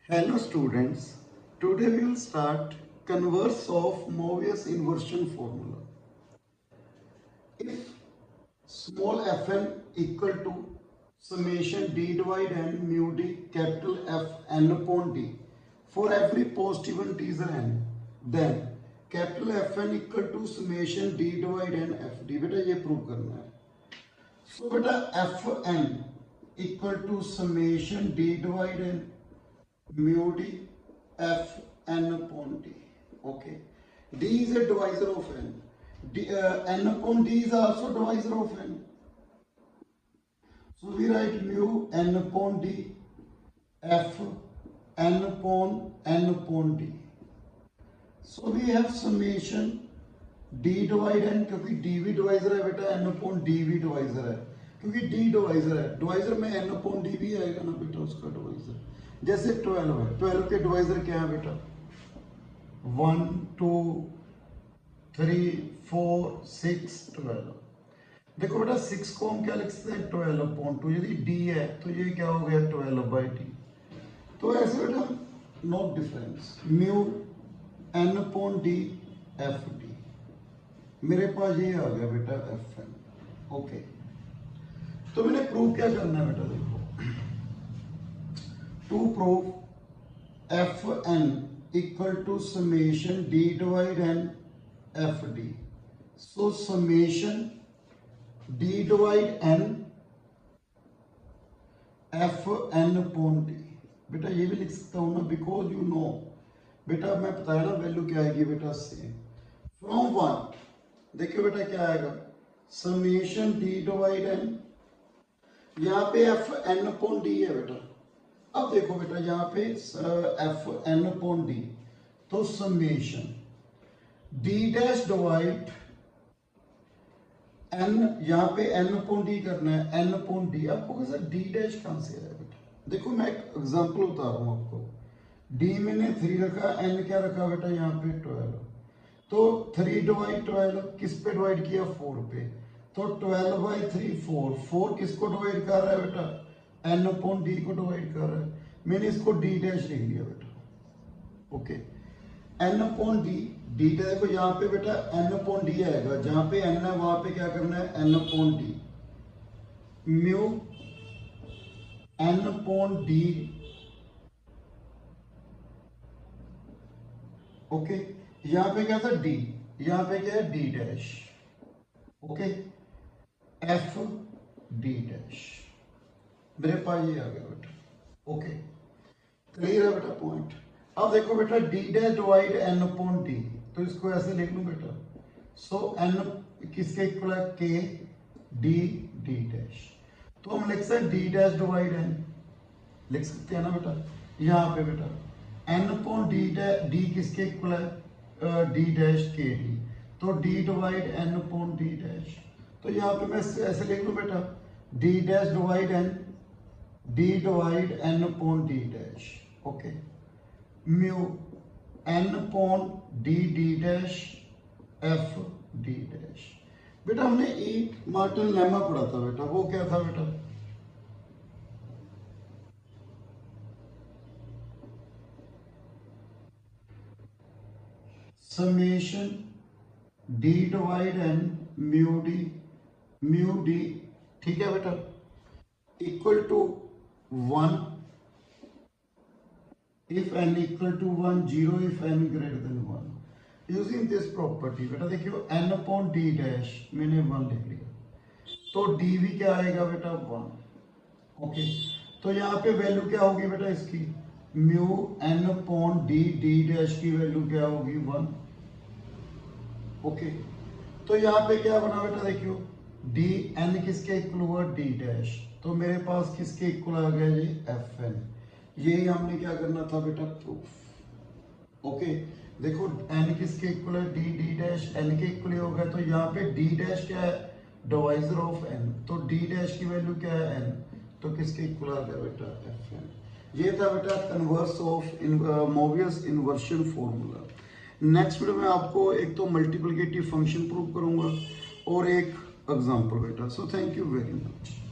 Hello students, today we will start converse of Mobius inversion formula. If small fn equal to summation d divide n mu d capital F n upon d for every positive integer n, then capital Fn equal to summation d divide n fd. बेटा ये prove करना है. So बेटा Fn equal to summation d divide n mu d f n upon d. Okay, d is a divisor of n. N upon d is also divisor of n. So we write mu n upon d f n upon d. So we have summation d divide n, क्योंकि d भी divisor है बेटा, n upon d भी divisor है, क्योंकि d divisor है. divisor में n upon d भी आएगा ना बेटा, उसका divisor. जैसे 12 है, 12 के डिवाइजर क्या है बेटा? 1 2 3 4 6 12. देखो बेटा 6 को हम क्या लिख सकते हैं? 12 अपॉन 2. यदि d है तो ये क्या हो गया? 12 बाई d. तो ऐसे बेटा note difference mu n upon d F D. मेरे पास ये आ गया बेटा एफ एन. ओके, तो मैंने प्रूव क्या करना है बेटा? देखो, to prove Fn equal to summation d divide n fd. So summation d divide n Fn upon d. बेटा ये भी लिख सकता हूँ ना, बिकॉज यू नो बेटा, मैं बताया ना वैल्यू क्या आएगी बेटा सेम. फ्रॉम 1 देखियो बेटा क्या आएगा? समेशन d डिवाइड n, यहाँ पे Fn upon d है बेटा. अब देखो बेटा यहाँ पे एफ एन अपॉन डी, तो summation D dash divide N, यहाँ पे एन अपॉन डी करना है, एन अपॉन डी. आपको कैसे डी डैश कहां से आया बेटा? देखो मैं एक एग्जांपल बता रहा हूँ आपको. डी मैंने 3 रखा, एन क्या रखा बेटा? यहाँ पे 12. तो 3 डिवाइड 12 किस पे डिवाइड किया? 4 पे. तो 12 बाई 3 4. 4 किसको डिवाइड कर रहा है बेटा? एन अपॉन डी को डिवाइड कर रहा है. मैंने इसको डी डैश लिख लिया बेटा. Okay, N upon D, D देखो यहाँ पे बेटा एन अपॉन डी आएगा, जहां पे एन है वहां पे क्या करना है? N upon D. Mu N upon D. Okay, यहाँ पे क्या था? डी, यहाँ पे क्या है? D dash. Okay, F D dash. मेरे पास ये आ गया बेटा. ओके, क्लियर है बेटा पॉइंट? अब देखो बेटा D dash divide N upon D, तो इसको ऐसे लिख लूं बेटा. सो एन किसके इक्वल है? के डी डी डैश. तो हम लिख सकते हैं डी डैश डिवाइड एन, लिख सकते हैं ना बेटा. यहाँ पे बेटा एन अपॉन डी डी किसके इक्वल है? डी डैश के डी. तो D divide N upon D dash. तो यहाँ पे मैं ऐसे लिख लूं बेटा D dash divide N, d divide n upon d dash. Okay, mu n upon d d dash f d dash. बेटा हमने एक मार्टिन लेमा पढ़ा था बेटा, वो क्या था बेटा? Summation d divide n mu d, ठीक है बेटा, equal to 1 if n equal to 1, 0 if n greater than 1. Using this property बेटा देखियो n upon d dash मैंने 1 लिख लिया, तो d भी क्या आएगा बेटा? 1. ओके, तो यहाँ पे वैल्यू क्या होगी बेटा इसकी? Mu n upon d d dash की वैल्यू क्या होगी? 1. ओके, तो यहाँ पे क्या बना बेटा? देखियो d n किसके इक्वल हुआ? d dash. तो मेरे पास किसके इक्वल आ गया? ये एफ एन. यही हमने क्या करना था बेटा? प्रूफ. ओके, देखो एन किसके इक्वल है? D D dash. एन के इक्वल हो गया, तो यहाँ पे डी डैश क्या है? Divisor of N. तो डी डैश की वैल्यू क्या है? एन. तो किसके इक्वल आ गया बेटा? F N. ये था बेटा converse of Mobius inversion formula. Next video में आपको एक तो मल्टीप्लिकेटिव फंक्शन प्रूव करूंगा और एक एग्जाम्पल बेटा. So thank you very much.